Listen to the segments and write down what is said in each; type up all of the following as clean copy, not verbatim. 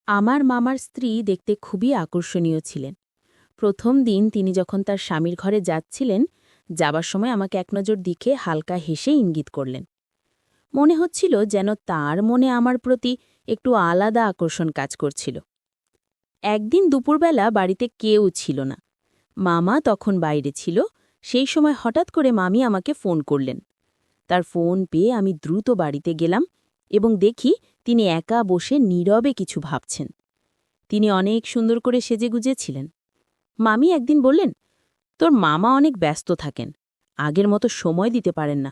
আমার মামার স্ত্রী দেখতে খুবই আকর্ষণীয় ছিলেন। প্রথম দিন তিনি যখন তার স্বামীর ঘরে যাচ্ছিলেন, যাবার সময় আমাকে এক নজর দিকে হালকা হেসে ইঙ্গিত করলেন। মনে হচ্ছিল যেন তার মনে আমার প্রতি একটু আলাদা আকর্ষণ কাজ করছিল। একদিন দুপুরবেলা বাড়িতে কেউ ছিল না। মামা তখন বাইরে ছিল। সেই সময় হঠাৎ করে মামি আমাকে ফোন করলেন। তার ফোন পেয়ে আমি দ্রুত বাড়িতে গেলাম এবং দেখি তিনি একা বসে নীরবে কিছু ভাবছেন। তিনি অনেক সুন্দর করে সেজেগুজে ছিলেন। মামি একদিন বললেন, তোর মামা অনেক ব্যস্ত থাকেন, আগের মতো সময় দিতে পারেন না।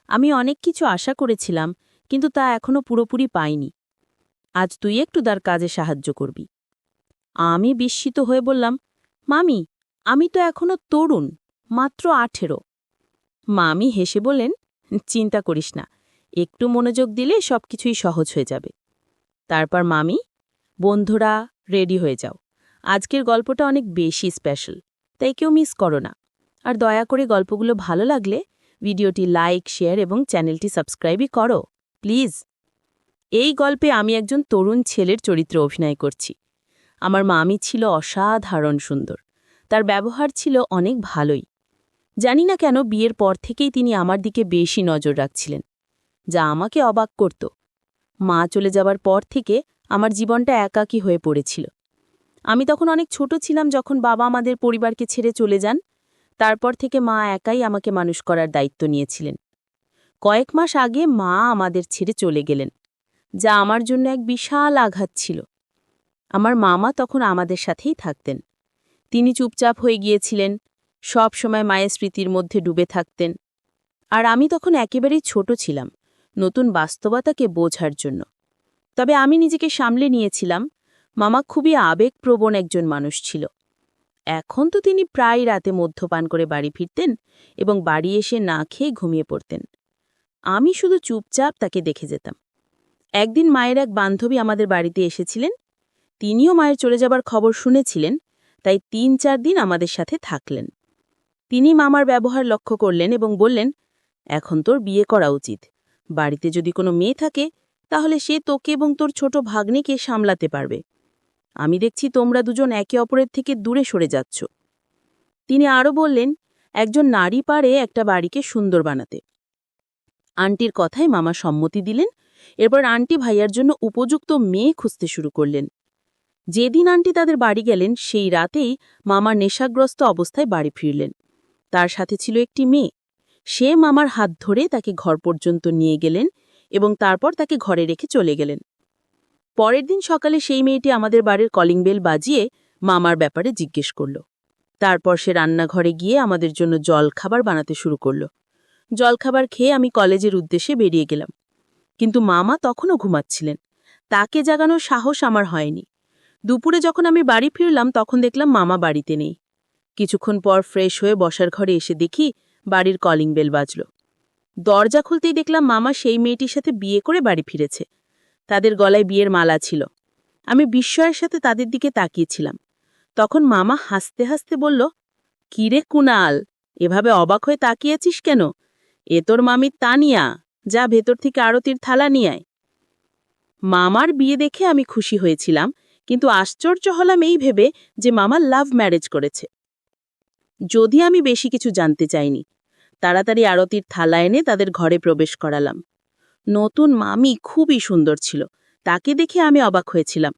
আমি অনেক কিছু আশা করেছিলাম, কিন্তু তা এখনো পুরোপুরি পাইনি। আজ তুই একটু তার কাজে সাহায্য করবি। আমি বিস্মিত হয়ে বললাম, মামি, আমি তো এখনো তরুণ, মাত্র 18। মামি হেসে বললেন, চিন্তা করিস না, একটু মনোযোগ দিলে সবকিছুই সহজ হয়ে যাবে। তারপর মামি, বন্ধুরা রেডি হয়ে যাও, আজকের গল্পটা অনেক বেশি স্পেশাল, তাই কেউ মিস করো না। আর দয়া করে গল্পগুলো ভালো লাগলে ভিডিওটি লাইক, শেয়ার এবং চ্যানেলটি সাবস্ক্রাইবই করো প্লিজ। এই গল্পে আমি একজন তরুণ ছেলের চরিত্রে অভিনয় করছি। আমার মামি ছিল অসাধারণ সুন্দর, তার ব্যবহার ছিল অনেক ভালোই। জানি না কেন বিয়ের পর থেকেই তিনি আমার দিকে বেশি নজর রাখছিলেন, যা আমাকে অবাক করত। মা চলে যাবার পর থেকে আমার জীবনটা একাকী হয়ে পড়েছিল। আমি তখন অনেক ছোট ছিলাম যখন বাবা আমাদের পরিবারকে ছেড়ে চলে যান। তারপর থেকে মা একাই আমাকে মানুষ করার দায়িত্ব নিয়েছিলেন। কয়েক মাস আগে মা আমাদের ছেড়ে চলে গেলেন, যা আমার জন্য এক বিশাল আঘাত ছিল। আমার মামা তখন আমাদের সাথেই থাকতেন। তিনি চুপচাপ হয়ে গিয়েছিলেন, সব সময় মায়ের স্মৃতির মধ্যে ডুবে থাকতেন। আর আমি তখন একেবারেই ছোট ছিলাম, নতুন বাস্তবতাকে বোঝার জন্য। তবে আমি নিজেকে সামলে নিয়েছিলাম। মামা খুবই আবেগপ্রবণ একজন মানুষ ছিল। এখন তো তিনি প্রায় রাতে মদ্যপান করে বাড়ি ফিরতেন এবং বাড়ি এসে না খেয়ে ঘুমিয়ে পড়তেন। আমি শুধু চুপচাপ তাকে দেখে যেতাম। একদিন মায়ের এক বান্ধবী আমাদের বাড়িতে এসেছিলেন। তিনিও মায়ের চলে যাবার খবর শুনেছিলেন, তাই ৩-৪ দিন আমাদের সাথে থাকলেন। তিনি মামার ব্যবহার লক্ষ্য করলেন এবং বললেন, এখন তোর বিয়ে করা উচিত। বাড়িতে যদি কোনো মেয়ে থাকে তাহলে সে তোকে এবং তোর ছোট ভাগ্নেকে সামলাতে পারবে। আমি দেখছি তোমরা দুজন একে অপরের থেকে দূরে সরে যাচ্ছ। তিনি আরও বললেন, একজন নারী পারে একটা বাড়িকে সুন্দর বানাতে। আন্টির কথায় মামা সম্মতি দিলেন। এরপর আন্টি ভাইয়ার জন্য উপযুক্ত মেয়ে খুঁজতে শুরু করলেন। যেদিন আন্টি তাদের বাড়ি গেলেন সেই রাতেই মামা নেশাগ্রস্ত অবস্থায় বাড়ি ফিরলেন। তার সাথে ছিল একটি মেয়ে। সে মামার হাত ধরে তাকে ঘর পর্যন্ত নিয়ে গেলেন এবং তারপর তাকে ঘরে রেখে চলে গেলেন। পরের দিন সকালে সেই মেয়েটি আমাদের বাড়ির কলিং বেল বাজিয়ে মামার ব্যাপারে জিজ্ঞেস করল। তারপর সে রান্নাঘরে গিয়ে আমাদের জন্য জলখাবার বানাতে শুরু করল। জলখাবার খেয়ে আমি কলেজের উদ্দেশ্যে বেরিয়ে গেলাম, কিন্তু মামা তখনও ঘুমাচ্ছিলেন। তাকে জাগানোর সাহস আমার হয়নি। দুপুরে যখন আমি বাড়ি ফিরলাম তখন দেখলাম মামা বাড়িতে নেই। কিছুক্ষণ পর ফ্রেশ হয়ে বসার ঘরে এসে দেখি বাড়ির কলিং বেল বাজল। দরজা খুলতেই দেখলাম মামা সেই মেয়েটির সাথে বিয়ে করে বাড়ি ফিরেছে। তাদের গলায় বিয়ের মালা ছিল। আমি বিস্ময়ের সাথে তাদের দিকে তাকিয়েছিলাম। তখন মামা হাসতে হাসতে বলল, কিরে কুনাল, এভাবে অবাক হয়ে তাকিয়েছিস কেন? এ তোর মামি তানিয়া, যা ভেতর থেকে আরতির থালা নিয়ে আয়। মামার বিয়ে দেখে আমি খুশি হয়েছিলাম, কিন্তু আশ্চর্য হলাম এই ভেবে যে মামা লাভ ম্যারেজ করেছে। যদি আমি বেশি কিছু জানতে চাইনি, তাড়াতাড়ি আরতির থালা এনে তাদের ঘরে প্রবেশ করালাম। নতুন মামি খুবই সুন্দর ছিল, তাকে দেখে আমি অবাক হয়েছিলাম।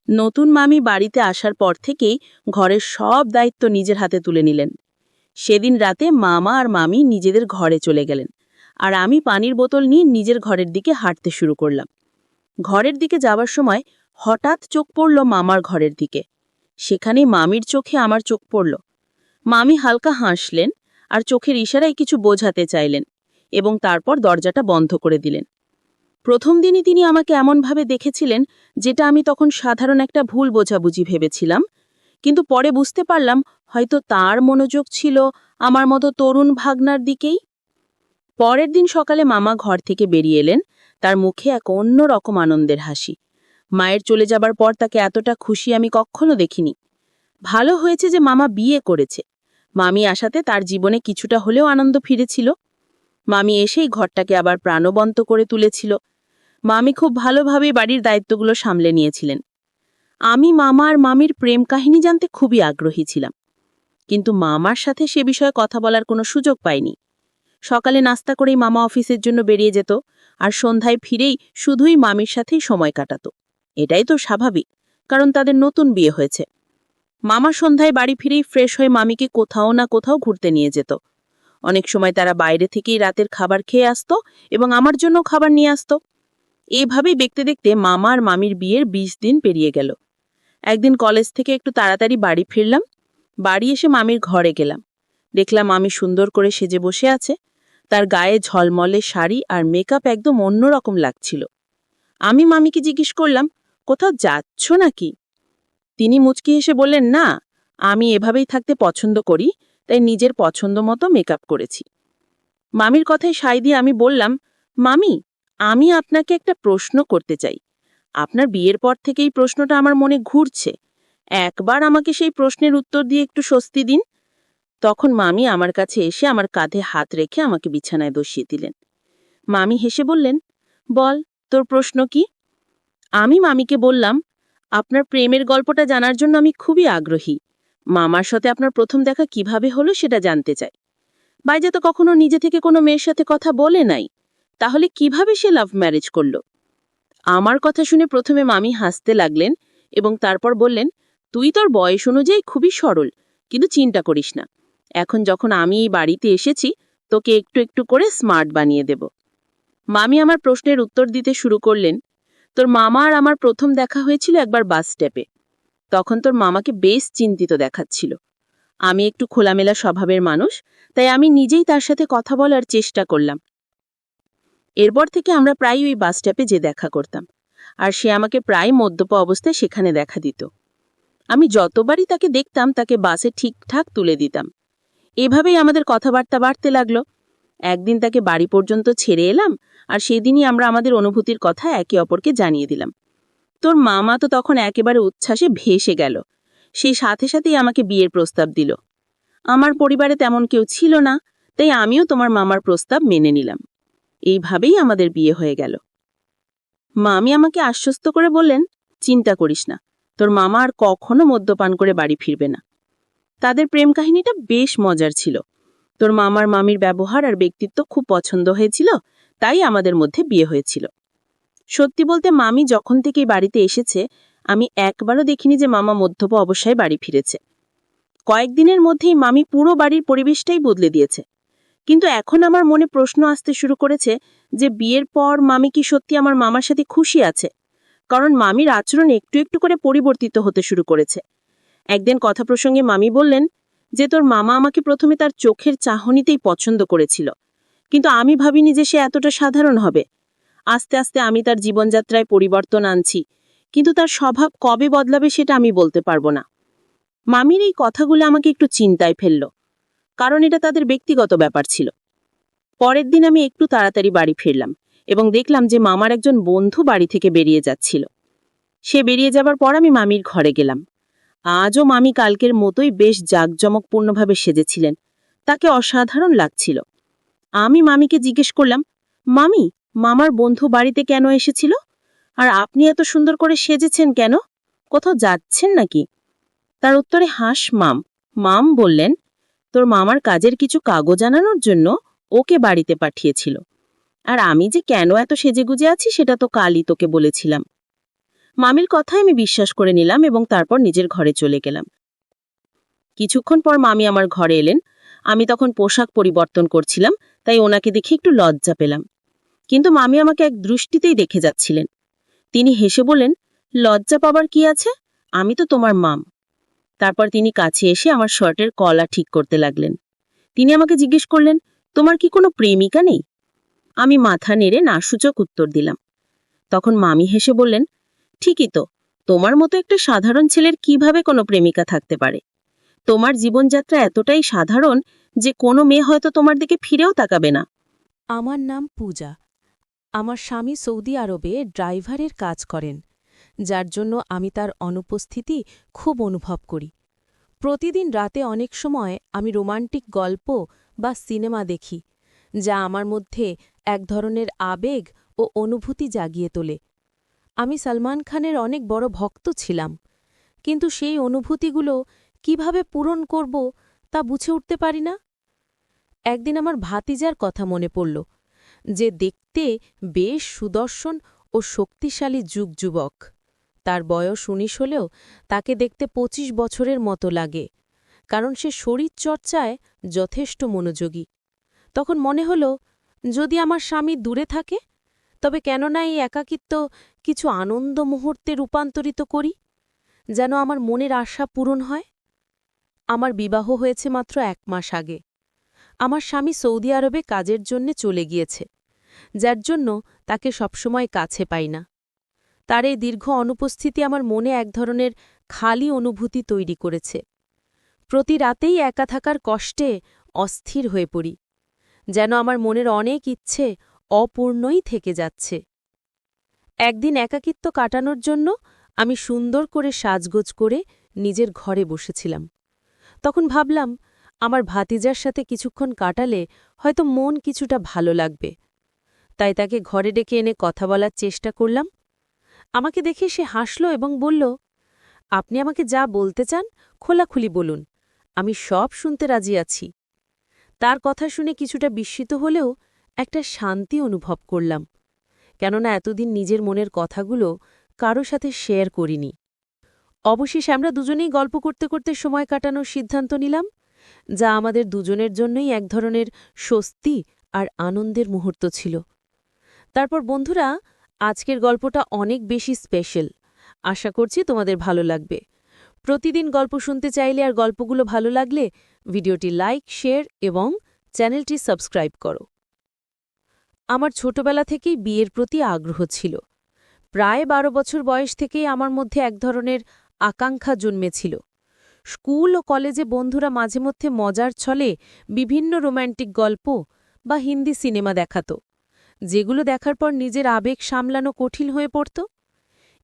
নতুন মামি বাড়িতে আসার পর থেকেই ঘরের সব দায়িত্ব নিজের হাতে তুলে নিলেন। সেদিন রাতে মামা আর মামি নিজেদের ঘরে চলে গেলেন, আর আমি পানির বোতল নিয়ে নিজের ঘরের দিকে হাঁটতে শুরু করলাম। ঘরের দিকে যাবার সময় হঠাৎ চোখ পড়ল মামার ঘরের দিকে। সেখানে মামির চোখে আমার চোখ পড়ল। মামি হালকা হাসলেন আর চোখের ইশারায় কিছু বোঝাতে চাইলেন এবং তারপর দরজাটা বন্ধ করে দিলেন। প্রথম দিনই তিনি আমাকে এমনভাবে দেখেছিলেন যেটা আমি তখন সাধারণ একটা ভুল বোঝাবুঝি ভেবেছিলাম, কিন্তু পরে বুঝতে পারলাম হয়তো তার মনোযোগ ছিল আমার মতো তরুণ ভাগনার দিকেই। পরের দিন সকালে মামা ঘর থেকে বেরিয়ে এলেন, তার মুখে এক অন্য রকম আনন্দের হাসি। মায়ের চলে যাবার পর তাকে এতটা খুশি আমি কখনো দেখিনি। ভালো হয়েছে যে মামা বিয়ে করেছে। মামি আসাতে তার জীবনে কিছুটা হলেও আনন্দ ফিরেছিল। মামি এসেই ঘরটাকে আবার প্রাণবন্ত করে তুলেছিল। মামি খুব ভালোভাবে বাড়ির দায়িত্বগুলো সামলে নিয়েছিলেন। আমি মামা আর মামির প্রেম কাহিনী জানতে খুবই আগ্রহী ছিলাম, কিন্তু মামার সাথে সে বিষয়ে কথা বলার কোনো সুযোগ পাইনি। সকালে নাস্তা করেই মামা অফিসের জন্য বেরিয়ে যেত, আর সন্ধ্যায় ফিরেই শুধুই মামির সাথেই সময় কাটাত। এটাই তো স্বাভাবিক, কারণ তাদের নতুন বিয়ে হয়েছে। মামা সন্ধ্যায় বাড়ি ফিরেই ফ্রেশ হয়ে মামিকে কোথাও না কোথাও ঘুরতে নিয়ে যেত। অনেক সময় তারা বাইরে থেকেই রাতের খাবার খেয়ে আসত এবং আমার জন্য খাবার নিয়ে আসত। এইভাবেই দেখতে দেখতে মামা আর মামির বিয়ের ২০ দিন পেরিয়ে গেল। একদিন কলেজ থেকে একটু তাড়াতাড়ি বাড়ি ফিরলাম। বাড়ি এসে মামির ঘরে গেলাম। দেখলাম মামি সুন্দর করে সেজে বসে আছে। তার গায়ে ঝলমলে শাড়ি আর মেকআপ একদম অন্যরকম লাগছিল। আমি মামিকে জিজ্ঞেস করলাম, কোথাও যাচ্ছ নাকি? তিনি মুচকি হেসে বললেন, না, আমি এভাবেই থাকতে পছন্দ করি, তাই নিজের পছন্দ মতো মেকআপ করেছি। মামির কথায় সায় দিয়ে আমি বললাম, মামি, আমি আপনাকে একটা প্রশ্ন করতে চাই। আপনার বিয়ের পর থেকেই প্রশ্নটা আমার মনে ঘুরছে। একবার আমাকে সেই প্রশ্নের উত্তর দিয়ে একটু স্বস্তি দিন। তখন মামি আমার কাছে এসে আমার কাঁধে হাত রেখে আমাকে বিছানায় বসিয়ে দিলেন। মামি হেসে বললেন, বল, তোর প্রশ্ন কি? আমি মামিকে বললাম, আপনার প্রেমের গল্পটা জানার জন্য আমি খুবই আগ্রহী। মামার সাথে আপনার প্রথম দেখা কিভাবে হলো সেটা জানতে চাই। বাইজা তো কখনো নিজে থেকে কোনো মেয়ের সাথে কথা বলে নাই, তাহলে কিভাবে সে লাভ ম্যারেজ করল? আমার কথা শুনে প্রথমে মামি হাসতে লাগলেন এবং তারপর বললেন, তুই তোর বয়স অনুযায়ী খুবই সরল, কিন্তু চিন্তা করিস না। এখন যখন আমি এই বাড়িতে এসেছি, তোকে একটু একটু করে স্মার্ট বানিয়ে দেব। মামি আমার প্রশ্নের উত্তর দিতে শুরু করলেন, তোর মামা আর আমার প্রথম দেখা হয়েছিল একবার বাস স্টপে। তখন তোর মামাকে বেশ চিন্তিত দেখাচ্ছিল। আমি একটু খোলামেলা স্বভাবের মানুষ, তাই আমি নিজেই তার সাথে কথা বলার চেষ্টা করলাম। এরপর থেকে আমরা প্রায় ওই বাস স্টপে যে দেখা করতাম, আর সে আমাকে প্রায় মদ্যপা অবস্থায় সেখানে দেখা দিত। আমি যতবারই তাকে দেখতাম তাকে বাসে ঠিকঠাক তুলে দিতাম। এভাবেই আমাদের কথাবার্তা বাড়তে লাগলো। একদিন তাকে বাড়ি পর্যন্ত ছেড়ে এলাম, আর সেদিনই আমরা আমাদের অনুভূতির কথা একে অপরকে জানিয়ে দিলাম। তোর মামা তো তখন একেবারে উচ্ছ্বাসে ভেসে গেল। সেই সাথে সাথেই আমাকে বিয়ের প্রস্তাব দিল। আমার পরিবারে তেমন কেউ ছিল না, তাই আমিও তোমার মামার প্রস্তাব মেনে নিলাম। এইভাবেই আমাদের বিয়ে হয়ে গেল। মামি আমাকে আশ্বস্ত করে বললেন, চিন্তা করিস না, তোর মামা আর কখনো মদ্যপান করে বাড়ি ফিরবে না। তাদের প্রেম কাহিনীটা বেশ মজার ছিল। তোর মামার মামির ব্যবহার আর ব্যক্তিত্ব খুব পছন্দ হয়েছিল, তাই আমাদের মধ্যে বিয়ে হয়েছিল। সত্যি বলতে মামি যখন থেকেই বাড়িতে এসেছে, আমি একবারও দেখিনি যে মামা মদ্যপা অবস্থায় বাড়ি ফিরেছে। কয়েকদিনের মধ্যেই মামি পুরো বাড়ির পরিবেশটাই বদলে দিয়েছে। কিন্তু এখন আমার মনে প্রশ্ন আসতে শুরু করেছে যে বিয়ের পর মামি কি সত্যি আমার মামার সাথে খুশি আছে? কারণ মামির আচরণ একটু একটু করে পরিবর্তিত হতে শুরু করেছে। একদিন কথা প্রসঙ্গে মামি বললেন যে তোর মামা আমাকে প্রথমে তার চোখের চাহনিতেই পছন্দ করেছিল, কিন্তু আমি ভাবিনি যে সে এতটা সাধারণ হবে। আস্তে আস্তে আমি তার জীবনযাত্রায় পরিবর্তন আনছি, কিন্তু তার স্বভাব কবে বদলাবে সেটা আমি বলতে পারবো না। মামির এই কথাগুলো আমাকে একটু চিন্তায় ফেলল, কারণ এটা তাদের ব্যক্তিগত ব্যাপার ছিল। পরের দিন আমি একটু তাড়াতাড়ি বাড়ি ফিরলাম এবং দেখলাম যে মামার একজন বন্ধু বাড়ি থেকে বেরিয়ে যাচ্ছিল। সে বেরিয়ে যাবার পর আমি মামির ঘরে গেলাম। আজও মামি কালকের মতোই বেশ জাঁকজমকপূর্ণভাবে সেজেছিলেন। তাকে অসাধারণ লাগছিল। আমি মামিকে জিজ্ঞেস করলাম, মামি, মামার বন্ধু বাড়িতে কেন এসেছিল? আর আপনি এত সুন্দর করে সেজেছেন কেন? কোথাও যাচ্ছেন নাকি? তার উত্তরে হাস মাম বললেন, তোর মামার কাজের কিছু কাগজ আনানোর জন্য ওকে বাড়িতে পাঠিয়েছিল। আর আমি যে কেন এত সেজেগুজে আছি সেটা তো কালই তোকে বলেছিলাম। মামির কথায় আমি বিশ্বাস করে নিলাম এবং তারপর নিজের ঘরে চলে গেলাম। কিছুক্ষণ পর মামি আমার ঘরে এলেন। আমি তখন পোশাক পরিবর্তন করছিলাম, তাই ওনাকে দেখে একটু লজ্জা পেলাম। কিন্তু মামি আমাকে এক দৃষ্টিতেই দেখে যাচ্ছিলেন। তিনি হেসে বললেন, লজ্জা পাবার কি আছে? আমি তো তোমার মাম। তারপর তিনি কাছে এসে আমার শার্টের কলা ঠিক করতে লাগলেন। তিনি আমাকে জিজ্ঞেস করলেন, তোমার কি কোনো প্রেমিকা নেই? আমি মাথা নেড়ে নাসূচক উত্তর দিলাম। তখন মামি হেসে বললেন, ঠিকই তো, তোমার মতো একটা সাধারণ ছেলের কিভাবে কোনো প্রেমিকা থাকতে পারে? তোমার জীবনযাত্রা এতটাই সাধারণ যে কোনো মেয়ে হয়তো তোমার দিকে ফিরেও তাকাবে না। আমার নাম পূজা। আমার স্বামী সৌদি আরবে ড্রাইভারের কাজ করেন, যার জন্য আমি তার অনুপস্থিতি খুব অনুভব করি। প্রতিদিন রাতে অনেক সময় আমি রোমান্টিক গল্প বা সিনেমা দেখি, যা আমার মধ্যে এক ধরনের আবেগ ও অনুভূতি জাগিয়ে তোলে। আমি সলমান খানের অনেক বড় ভক্ত ছিলাম, কিন্তু সেই অনুভূতিগুলো কিভাবে পূরণ করব তা বুঝে উঠতে পারি না। একদিন আমার ভাতিজার কথা মনে পড়ল, যে দেখতে বেশ সুদর্শন ও শক্তিশালী যুবক। তার বয়স ১৯ হলেও তাকে দেখতে ২৫ বছরের মতো লাগে, কারণ সে শরীরচর্চায় যথেষ্ট মনোযোগী। তখন মনে হল, যদি আমার স্বামী দূরে থাকে, তবে কেন না এই একাকিত্ব কিছু আনন্দ মুহূর্তে রূপান্তরিত করি, যেন আমার মনের আশা পূরণ হয়। আমার বিবাহ হয়েছে মাত্র ১ মাস আগে। আমার স্বামী সৌদি আরবে কাজের জন্যে চলে গিয়েছে, যার জন্য তাকে সবসময় কাছে পাই না। তার এই দীর্ঘ অনুপস্থিতি আমার মনে এক ধরনের খালি অনুভূতি তৈরি করেছে। প্রতি রাতেই একা থাকার কষ্টে অস্থির হয়ে পড়ি, যেন আমার মনের অনেক ইচ্ছে অপূর্ণই থেকে যাচ্ছে। একদিন একাকিত্ব কাটানোর জন্য আমি সুন্দর করে সাজগোজ করে নিজের ঘরে বসেছিলাম। তখন ভাবলাম, আমার ভাতিজার সাথে কিছুক্ষণ কাটালে হয়তো মন কিছুটা ভালো লাগবে। তাই তাকে ঘরে ডেকে এনে কথা বলার চেষ্টা করলাম। আমাকে দেখে সে হাসল এবং বলল, আপনি আমাকে যা বলতে চান খোলাখুলি বলুন, আমি সব শুনতে রাজি আছি। তার কথা শুনে কিছুটা বিস্মিত হলেও একটা শান্তি অনুভব করলাম, কেননা এতদিন নিজের মনের কথাগুলো কারো সাথে শেয়ার করিনি। অবশেষে আমরা দুজনেই গল্প করতে করতে সময় কাটানোর সিদ্ধান্ত নিলাম, যা আমাদের দুজনের জন্যই এক ধরনের স্বস্তি আর আনন্দের মুহূর্ত ছিল। তারপর বন্ধুরা, আজকের গল্পটা অনেক বেশি স্পেশাল। আশা করছি তোমাদের ভালো লাগবে। প্রতিদিন গল্প শুনতে চাইলে আর গল্পগুলো ভালো লাগলে ভিডিওটি লাইক, শেয়ার এবং চ্যানেলটি সাবস্ক্রাইব করো। আমার ছোটবেলা থেকেই বিয়ের প্রতি আগ্রহ ছিল। প্রায় ১২ বছর বয়স থেকেই আমার মধ্যে এক ধরনের আকাঙ্ক্ষা জন্মেছিল। স্কুল ও কলেজে বন্ধুরা মাঝে মধ্যে মজার ছলে বিভিন্ন রোম্যান্টিক গল্প বা হিন্দি সিনেমা দেখাত, যেগুলো দেখার পর নিজের আবেগ সামলানো কঠিন হয়ে পড়ত।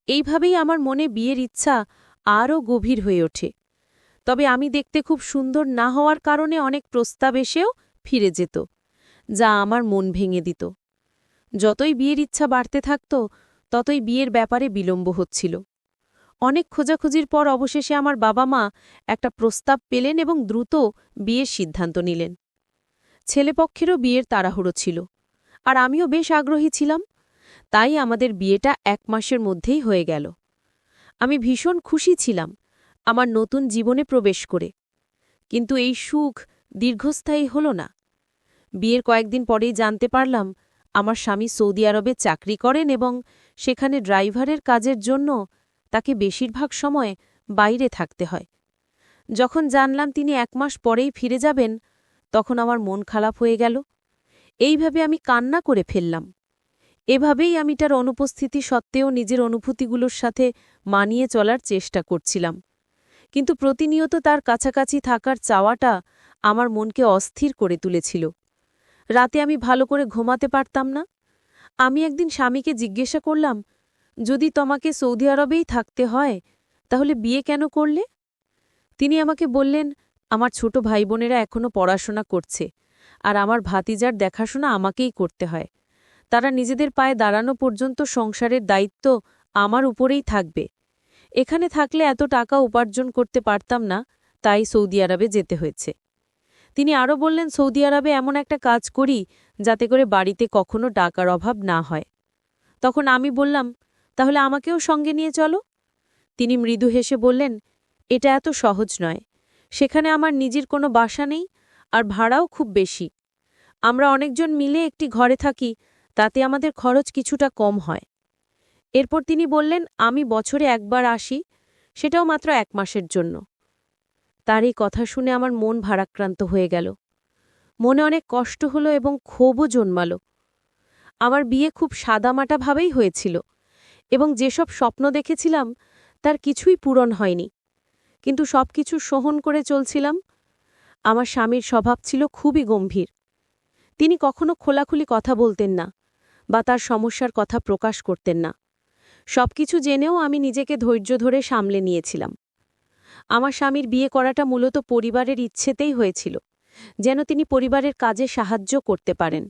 এইভাবেই আমার মনে বিয়ের ইচ্ছা আরও গভীর হয়ে ওঠে। তবে আমি দেখতে খুব সুন্দর না হওয়ার কারণে অনেক প্রস্তাব এসেও ফিরে যেত, যা আমার মন ভেঙে দিত। যতই বিয়ের ইচ্ছা বাড়তে থাকত, ততই বিয়ের ব্যাপারে বিলম্ব হচ্ছিল। অনেক খোঁজাখুঁজির পর অবশেষে আমার বাবা মা একটা প্রস্তাব পেলেন এবং দ্রুত বিয়ের সিদ্ধান্ত নিলেন। ছেলেপক্ষেরও বিয়ের তাড়াহুড়ো ছিল, আর আমিও বেশ আগ্রহী ছিলাম। তাই আমাদের বিয়েটা ১ মাসের মধ্যেই হয়ে গেল। আমি ভীষণ খুশি ছিলাম আমার নতুন জীবনে প্রবেশ করে। কিন্তু এই সুখ দীর্ঘস্থায়ী হল না। বিয়ের কয়েকদিন পরেই জানতে পারলাম আমার স্বামী সৌদি আরবে চাকরি করেন এবং সেখানে ড্রাইভারের কাজের জন্য তাকে বেশিরভাগ সময় বাইরে থাকতে হয়। যখন জানলাম তিনি ১ মাস পরেই ফিরে যাবেন, তখন আমার মন খারাপ হয়ে গেল। এইভাবে আমি কান্না করে ফেললাম। এভাবেই আমি তার অনুপস্থিতি সত্ত্বেও নিজের অনুভূতিগুলোর সাথে মানিয়ে চলার চেষ্টা করছিলাম। কিন্তু প্রতিনিয়ত তার কাছাকাছি থাকার চাওয়াটা আমার মনকে অস্থির করে তুলেছিল। রাতে আমি ভালো করে ঘুমাতে পারতাম না। আমি একদিন স্বামীকে জিজ্ঞাসা করলাম, যদি তোমাকে সৌদি আরবেই থাকতে হয়, তাহলে বিয়ে কেন করলে? তিনি আমাকে বললেন, আমার ছোট ভাই বোনেরা এখনও পড়াশোনা করছে, আর আমার ভাতিজার দেখাশোনা আমাকেই করতে হয়। তারা নিজেদের পায়ে দাঁড়ানো পর্যন্ত সংসারের দায়িত্ব আমার উপরেই থাকবে। এখানে থাকলে এত টাকা উপার্জন করতে পারতাম না, তাই সৌদি আরবে যেতে হয়েছে। তিনি আরও বললেন, সৌদি আরবে এমন একটা কাজ করি যাতে করে বাড়িতে কখনো টাকার অভাব না হয়। তখন আমি বললাম, তাহলে আমাকেও সঙ্গে নিয়ে চলো। তিনি মৃদু হেসে বললেন, এটা এত সহজ নয়। সেখানে আমার নিজের কোনো বাসা নেই, আর ভাড়াও খুব বেশি। আমরা অনেকজন মিলে একটি ঘরে থাকি, তাতে আমাদের খরচ কিছুটা কম হয়। এরপর তিনি বললেন, আমি বছরে একবার আসি, সেটাও মাত্র ১ মাসের জন্য। তার এই কথা শুনে আমার মন ভারাক্রান্ত হয়ে গেল। মনে অনেক কষ্ট হলো এবং ক্ষোভও জন্মালো। আমার বিয়ে খুব সাদামাটাভাবেই হয়েছিল এবং যেসব স্বপ্ন দেখেছিলাম তার কিছুই পূরণ হয়নি, কিন্তু সবকিছু সহন করে চলছিলাম। আমার স্বামীর স্বভাব ছিল খুবই গম্ভীর। তিনি কখনো খোলাখুলি কথা বলতেন না বা তার সমস্যার কথা প্রকাশ করতেন না। সবকিছু জেনেও আমি নিজেকে ধৈর্য ধরে সামলে নিয়েছিলাম। আমার স্বামীর বিয়ে করাটা মূলত পরিবারের ইচ্ছেতেই হয়েছিল, যেন তিনি পরিবারের কাজে সাহায্য করতে পারেন।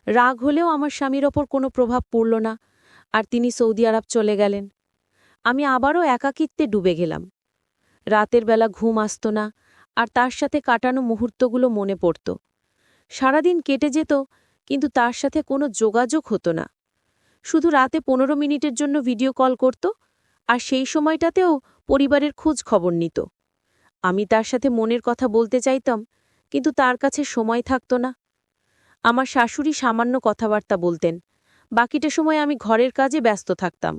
রাগ হলেও আমার স্বামীর ওপর কোনো প্রভাব পড়ল না, আর তিনি সৌদি আরব চলে গেলেন। আমি আবারও একাকিত্বে ডুবে গেলাম। রাতের বেলা ঘুম আসত না, আর তার সাথে কাটানো মুহূর্তগুলো মনে পড়ত। সারাদিন কেটে যেত, কিন্তু তার সাথে কোনো যোগাযোগ হতো না। শুধু রাতে ১৫ মিনিটের জন্য ভিডিও কল করত, আর সেই সময়টাতেও পরিবারের খোঁজ খবর নিত। আমি তার সাথে মনের কথা বলতে চাইতাম, কিন্তু তার কাছে সময় থাকত না। আমার শাশুড়ি সামান্য কথাবার্তা বলতেন, বাকিটা সময় আমি ঘরের কাজে ব্যস্ত থাকতাম।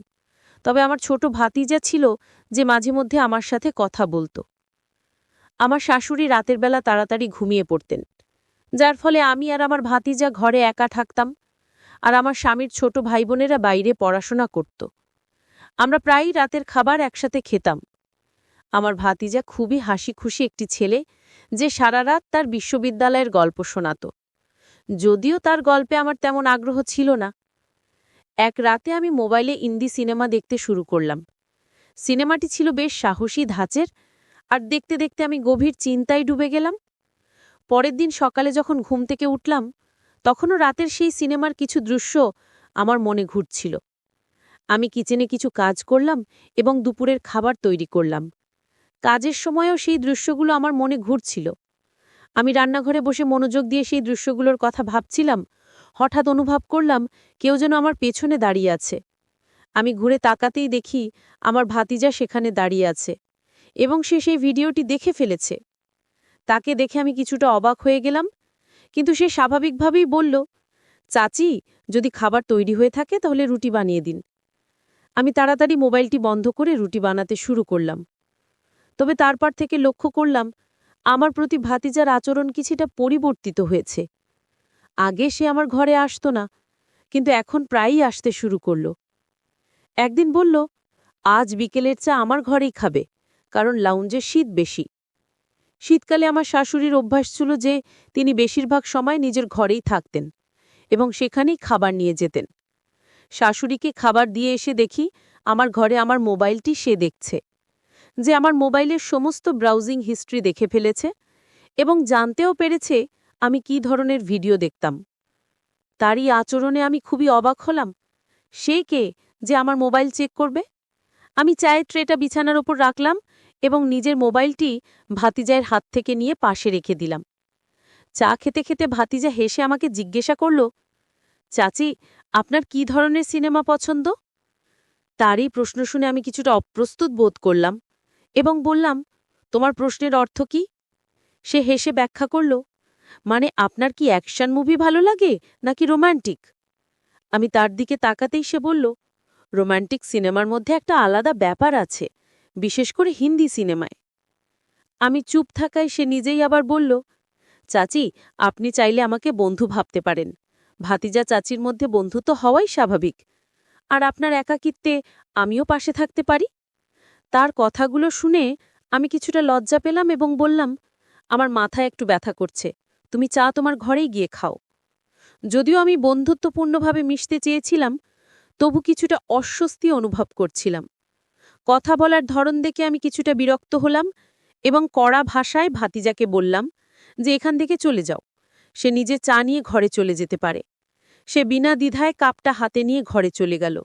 তবে আমার ছোট ভাতিজা ছিল, যে মাঝে মধ্যে আমার সাথে কথা বলত। আমার শাশুড়ি রাতের বেলা তাড়াতাড়ি ঘুমিয়ে পড়তেন, যার ফলে আমি আর আমার ভাতিজা ঘরে একা থাকতাম, আর আমার স্বামীর ছোট ভাইবোনেরা বাইরে পড়াশোনা করত। আমরা প্রায়ই রাতের খাবার একসাথে খেতাম। আমার ভাতিজা খুবই হাসিখুশি একটি ছেলে, যে সারা রাত তার বিশ্ববিদ্যালয়ের গল্প শোনাত। যদিও তার গল্পে আমার তেমন আগ্রহ ছিল না। এক রাতে আমি মোবাইলে হিন্দি সিনেমা দেখতে শুরু করলাম। সিনেমাটি ছিল বেশ সাহসী ধাঁচের, আর দেখতে দেখতে আমি গভীর চিন্তায় ডুবে গেলাম। পরের দিন সকালে যখন ঘুম থেকে উঠলাম, তখনও রাতের সেই সিনেমার কিছু দৃশ্য আমার মনে ঘুরছিল। আমি কিচেনে কিছু কাজ করলাম এবং দুপুরের খাবার তৈরি করলাম। কাজের সময়ও সেই দৃশ্যগুলো আমার মনে ঘুরছিল। আমি রান্নাঘরে বসে মনোযোগ দিয়ে সেই দৃশ্যগুলোর কথা ভাবছিলাম। হঠাৎ অনুভব করলাম কেউ যেন আমার পেছনে দাঁড়িয়ে আছে। আমি ঘুরে তাকাতেই দেখি আমার ভাতিজা সেখানে দাঁড়িয়ে আছে, এবং সে সেই ভিডিওটি দেখে ফেলেছে। তাকে দেখে আমি কিছুটা অবাক হয়ে গেলাম, কিন্তু সে স্বাভাবিকভাবেই বলল, চাচি, যদি খাবার তৈরি হয়ে থাকে তাহলে রুটি বানিয়ে দিন। আমি তাড়াতাড়ি মোবাইলটি বন্ধ করে রুটি বানাতে শুরু করলাম। তবে তারপর থেকে লক্ষ্য করলাম আমার প্রতি ভাতিজার আচরণ কিছুটা পরিবর্তিত হয়েছে। আগে সে আমার ঘরে আসত না, কিন্তু এখন প্রায়ই আসতে শুরু করল। একদিন বলল, আজ বিকেলের চা আমার ঘরেই খাবে, কারণ লাউঞ্জে শীত বেশি। শীতকালে আমার শাশুড়ির অভ্যাস ছিল যে তিনি বেশিরভাগ সময় নিজের ঘরেই থাকতেন এবং সেখানেই খাবার নিয়ে যেতেন। শাশুড়িকে খাবার দিয়ে এসে দেখি আমার ঘরে আমার মোবাইলটি সে দেখছে, যে আমার মোবাইলের সমস্ত ব্রাউজিং হিস্ট্রি দেখে ফেলেছে এবং জানতেও পেরেছে আমি কী ধরনের ভিডিও দেখতাম। তারই আচরণে আমি খুবই অবাক হলাম। সে কে যে আমার মোবাইল চেক করবে? আমি চায়ের ট্রেটা বিছানার ওপর রাখলাম এবং নিজের মোবাইলটি ভাতিজার হাত থেকে নিয়ে পাশে রেখে দিলাম। চা খেতে খেতে ভাতিজা হেসে আমাকে জিজ্ঞাসা করল, চাচি, আপনার কী ধরনের সিনেমা পছন্দ? তারই প্রশ্ন শুনে আমি কিছুটা অপ্রস্তুত বোধ করলাম এবং বললাম, তোমার প্রশ্নের অর্থ কি? সে হেসে ব্যাখ্যা করল, মানে আপনার কি অ্যাকশন মুভি ভালো লাগে নাকি রোম্যান্টিক? আমি তার দিকে তাকাতেই সে বলল, রোম্যান্টিক সিনেমার মধ্যে একটা আলাদা ব্যাপার আছে, বিশেষ করে হিন্দি সিনেমায়। আমি চুপ থাকায় সে নিজেই আবার বলল, চাচি, আপনি চাইলে আমাকে বন্ধু ভাবতে পারেন। ভাতিজা চাচির মধ্যে বন্ধুত্ব হওয়াই স্বাভাবিক, আর আপনার একাকিত্বে আমিও পাশে থাকতে পারি। তার কথাগুলো শুনে আমি কিছুটা লজ্জা পেলাম এবং বললাম, আমার মাথায় একটু ব্যথা করছে, তুমি চা তোমার ঘরেই গিয়ে খাও। যদিও আমি বন্ধুত্বপূর্ণভাবে মিশতে চেয়েছিলাম, তবু কিছুটা অস্বস্তি অনুভব করছিলাম। কথা বলার ধরন দেখে আমি কিছুটা বিরক্ত হলাম এবং কড়া ভাষায় ভাতিজাকে বললাম যে এখান থেকে চলে যাও, সে নিজে চা নিয়ে ঘরে চলে যেতে পারে। সে বিনা দ্বিধায় কাপটা হাতে নিয়ে ঘরে চলে গেল।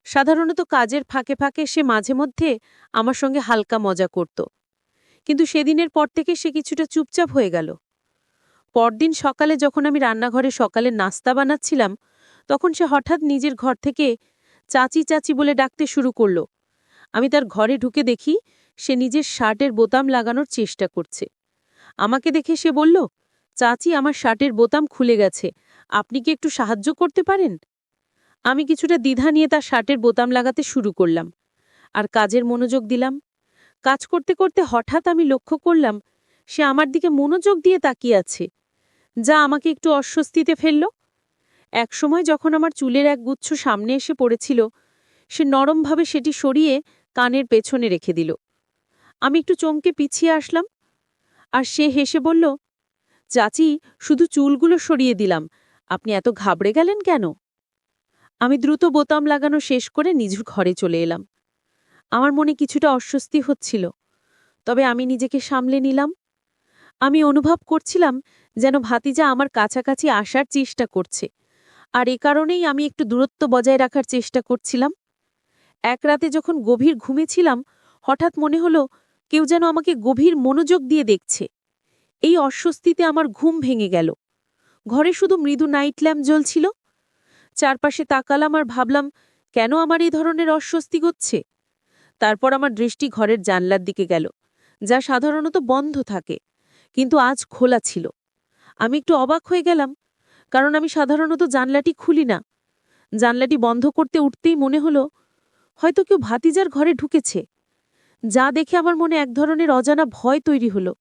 সাধারণত কাজের ফাঁকে ফাঁকে সে মাঝে মধ্যে আমার সঙ্গে হালকা মজা করত, কিন্তু সেদিনের পর থেকে সে কিছুটা চুপচাপ হয়ে গেল। পরদিন সকালে যখন আমি রান্নাঘরে সকালের নাস্তা বানাচ্ছিলাম, তখন সে হঠাৎ নিজের ঘর থেকে চাচি চাচি বলে ডাকতে শুরু করল। আমি তার ঘরে ঢুকে দেখি সে নিজের শার্টের বোতাম লাগানোর চেষ্টা করছে। আমাকে দেখে সে বলল, চাচি, আমার শার্টের বোতাম খুলে গেছে, আপনি কি একটু সাহায্য করতে পারেন? আমি কিছুটা দ্বিধা নিয়ে তার শার্টের বোতাম লাগাতে শুরু করলাম আর কাজের মনোযোগ দিলাম। কাজ করতে করতে হঠাৎ আমি লক্ষ্য করলাম সে আমার দিকে মনোযোগ দিয়ে তাকিয়ে আছে, যা আমাকে একটু অস্বস্তিতে ফেলল। একসময় যখন আমার চুলের এক গুচ্ছ সামনে এসে পড়েছিল, সে নরমভাবে সেটি সরিয়ে কানের পেছনে রেখে দিল। আমি একটু চমকে পিছিয়ে আসলাম, আর সে হেসে বলল, চাচি, শুধু চুলগুলো সরিয়ে দিলাম, আপনি এত ঘাবড়ে গেলেন কেন? আমি দ্রুত বোতাম লাগানো শেষ করে নিজ ঘরে চলে এলাম। আমার মনে কিছুটা অস্বস্তি হচ্ছিল, তবে আমি নিজেকে সামলে নিলাম। আমি অনুভব করছিলাম যেন ভাতিজা আমার কাছাকাছি আসার চেষ্টা করছে, আর এ কারণেই আমি একটু দূরত্ব বজায় রাখার চেষ্টা করছিলাম। এক রাতে যখন গভীর ঘুমেছিলাম, হঠাৎ মনে হলো কেউ যেন আমাকে গভীর মনোযোগ দিয়ে দেখছে। এই অস্বস্তিতে আমার ঘুম ভেঙে গেল। ঘরে শুধু মৃদু নাইট ল্যাম্প জ্বলছিল। চারপাশে তাকালাম আর ভাবলাম, কেন আমার এই ধরনের অস্বস্তি হচ্ছে? তারপর আমার দৃষ্টি ঘরের জানলার দিকে গেল, যা সাধারণত বন্ধ থাকে, কিন্তু আজ খোলা ছিল। আমি একটু অবাক হয়ে গেলাম, কারণ আমি সাধারণত জানলাটি খুলি না। জানলাটি বন্ধ করতে উঠতেই মনে হলো হয়তো কেউ ভাতিজার ঘরে ঢুকেছে। যা দেখে আমার মনে এক ধরনের অজানা ভয় তৈরি হলো।